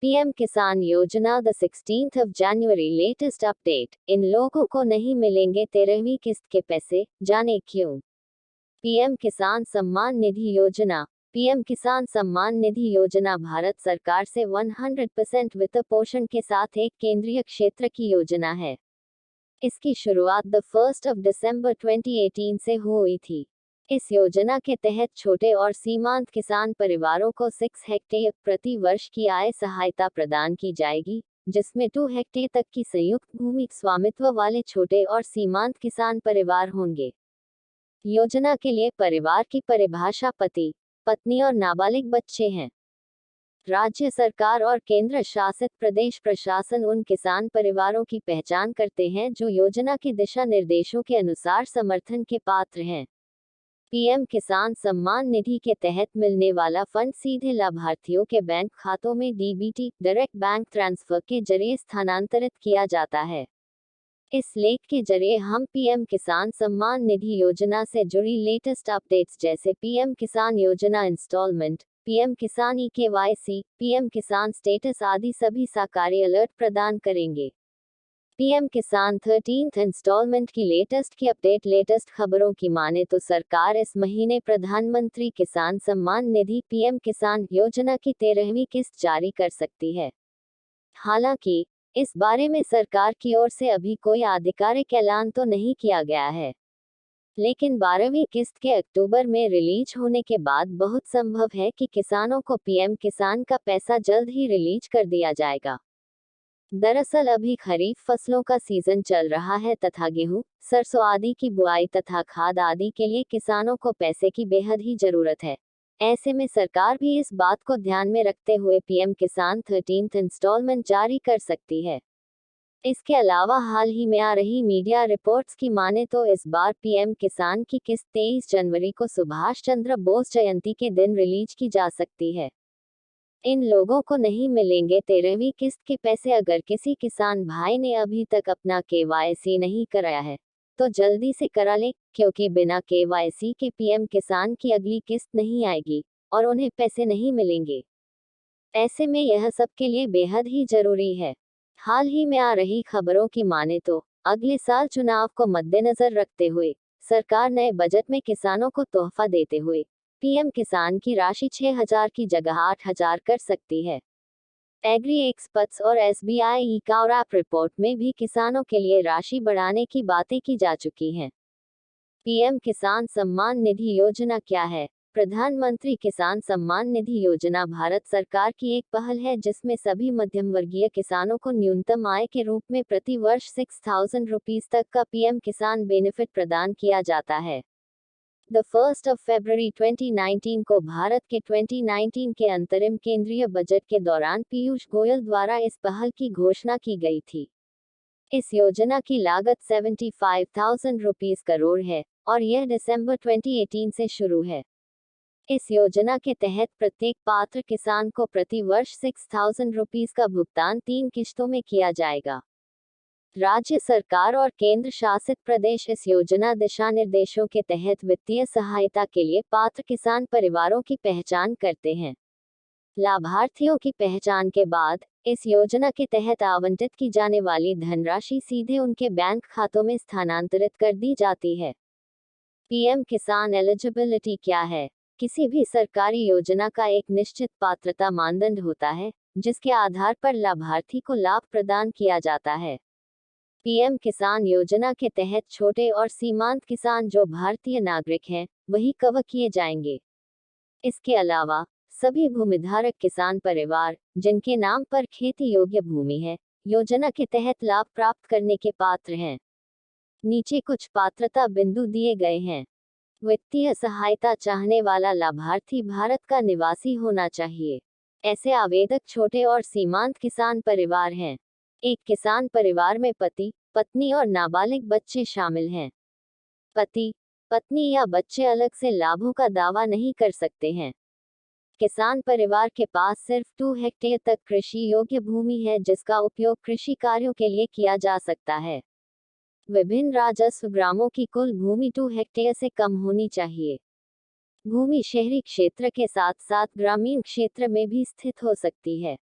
PM Kisan Yojana the 16th of January latest update. इन लोगों को नहीं मिलेंगे 13वीं किस्त के पैसे, जाने क्यों। पीएम किसान सम्मान निधि योजना। पीएम किसान सम्मान निधि योजना भारत सरकार से 100% वित्त पोषण के साथ एक केंद्रीय क्षेत्र की योजना है। इसकी शुरुआत द 1st of December 2018 से हुई थी। इस योजना के तहत छोटे और सीमांत किसान परिवारों को 6 हेक्टेयर प्रति वर्ष की आय सहायता प्रदान की जाएगी, जिसमें 2 हेक्टेयर तक की संयुक्त भूमि स्वामित्व वाले छोटे और सीमांत किसान परिवार होंगे। योजना के लिए परिवार की परिभाषा पति, पत्नी और नाबालिग बच्चे हैं। राज्य सरकार और केंद्र शासित प्रदेश प्रशासन उन किसान परिवारों की पहचान करते हैं जो योजना के दिशा निर्देशों के अनुसार समर्थन के पात्र हैं। पीएम किसान सम्मान निधि के तहत मिलने वाला फंड सीधे लाभार्थियों के बैंक खातों में डीबीटी डायरेक्ट बैंक ट्रांसफर के जरिए स्थानांतरित किया जाता है। इस लेख के जरिए हम पीएम किसान सम्मान निधि योजना से जुड़ी लेटेस्ट अपडेट्स जैसे पीएम किसान योजना इंस्टॉलमेंट, पीएम किसान ई-केवाईसी, पीएम किसान स्टेटस आदि सभी सरकारी अलर्ट प्रदान करेंगे। पीएम किसान 13th इंस्टॉलमेंट की लेटेस्ट खबरों की माने तो सरकार इस महीने प्रधानमंत्री किसान सम्मान निधि पीएम किसान योजना की 13वीं किस्त जारी कर सकती है। हालांकि इस बारे में सरकार की ओर से अभी कोई आधिकारिक ऐलान तो नहीं किया गया है, लेकिन 12वीं किस्त के अक्टूबर में रिलीज होने के बाद बहुत संभव है कि किसानों को पीएम किसान का पैसा जल्द ही रिलीज कर दिया जाएगा। दरअसल अभी खरीफ फसलों का सीजन चल रहा है तथा गेहूं, सरसों आदि की बुआई तथा खाद आदि के लिए किसानों को पैसे की बेहद ही जरूरत है। ऐसे में सरकार भी इस बात को ध्यान में रखते हुए पीएम किसान 13th इंस्टॉलमेंट जारी कर सकती है। इसके अलावा हाल ही में आ रही मीडिया रिपोर्ट्स की माने तो इस बार पीएम किसान की किस्त 23 जनवरी को सुभाष चंद्र बोस जयंती के दिन रिलीज की जा सकती है। इन लोगों को नहीं मिलेंगे 13वीं किस्त के पैसे। अगर किसी किसान भाई ने अभी तक अपना केवाईसी नहीं कराया है तो जल्दी से करा ले, क्योंकि बिना केवाईसी के पीएम किसान की अगली किस्त नहीं आएगी और उन्हें पैसे नहीं मिलेंगे। ऐसे में यह सबके लिए बेहद ही जरूरी है। हाल ही में आ रही खबरों की माने तो अगले साल चुनाव को मद्देनजर रखते हुए सरकार नए बजट में किसानों को तोहफा देते हुए पीएम किसान की राशि 6,000 की जगह 8,000 कर सकती है। एग्री एक्सपर्ट्स और एसबीआई ई-कॉर्प रिपोर्ट में भी किसानों के लिए राशि बढ़ाने की बातें की जा चुकी हैं। पीएम किसान सम्मान निधि योजना क्या है? प्रधानमंत्री किसान सम्मान निधि योजना भारत सरकार की एक पहल है जिसमें सभी मध्यम वर्गीय किसानों को न्यूनतम आय के रूप में प्रति वर्ष 6,000 रुपीस तक का पीएम किसान बेनिफिट प्रदान किया जाता है। द 1st of February 2019 को भारत के 2019 के अंतरिम केंद्रीय बजट के दौरान पीयूष गोयल द्वारा इस पहल की घोषणा की गई थी। इस योजना की लागत 75,000 रुपीस करोड़ है और यह दिसंबर 2018 से शुरू है। इस योजना के तहत प्रत्येक पात्र किसान को प्रति वर्ष 6,000 रुपीस का भुगतान 3 किश्तों में किया जाएगा। राज्य सरकार और केंद्र शासित प्रदेश इस योजना दिशा निर्देशों के तहत वित्तीय सहायता के लिए पात्र किसान परिवारों की पहचान करते हैं। लाभार्थियों की पहचान के बाद इस योजना के तहत आवंटित की जाने वाली धनराशि सीधे उनके बैंक खातों में स्थानांतरित कर दी जाती है। पीएम किसान एलिजिबिलिटी क्या है? किसी भी सरकारी योजना का एक निश्चित पात्रता मानदंड होता है, जिसके आधार पर लाभार्थी को लाभ प्रदान किया जाता है। पीएम किसान योजना के तहत छोटे और सीमांत किसान जो भारतीय नागरिक हैं, वही कवर किए जाएंगे। इसके अलावा सभी भूमिधारक किसान परिवार जिनके नाम पर खेती योग्य भूमि है, योजना के तहत लाभ प्राप्त करने के पात्र हैं। नीचे कुछ पात्रता बिंदु दिए गए हैं। वित्तीय सहायता चाहने वाला लाभार्थी भारत का निवासी होना चाहिए। ऐसे आवेदक छोटे और सीमांत किसान परिवार हैं। एक किसान परिवार में पति, पत्नी और नाबालिग बच्चे शामिल हैं। पति, पत्नी या बच्चे अलग से लाभों का दावा नहीं कर सकते हैं। किसान परिवार के पास सिर्फ 2 हेक्टेयर तक कृषि योग्य भूमि है जिसका उपयोग कृषि कार्यों के लिए किया जा सकता है। विभिन्न राजस्व ग्रामों की कुल भूमि 2 हेक्टेयर से कम होनी चाहिए। भूमि शहरी क्षेत्र के साथ साथ ग्रामीण क्षेत्र में भी स्थित हो सकती है।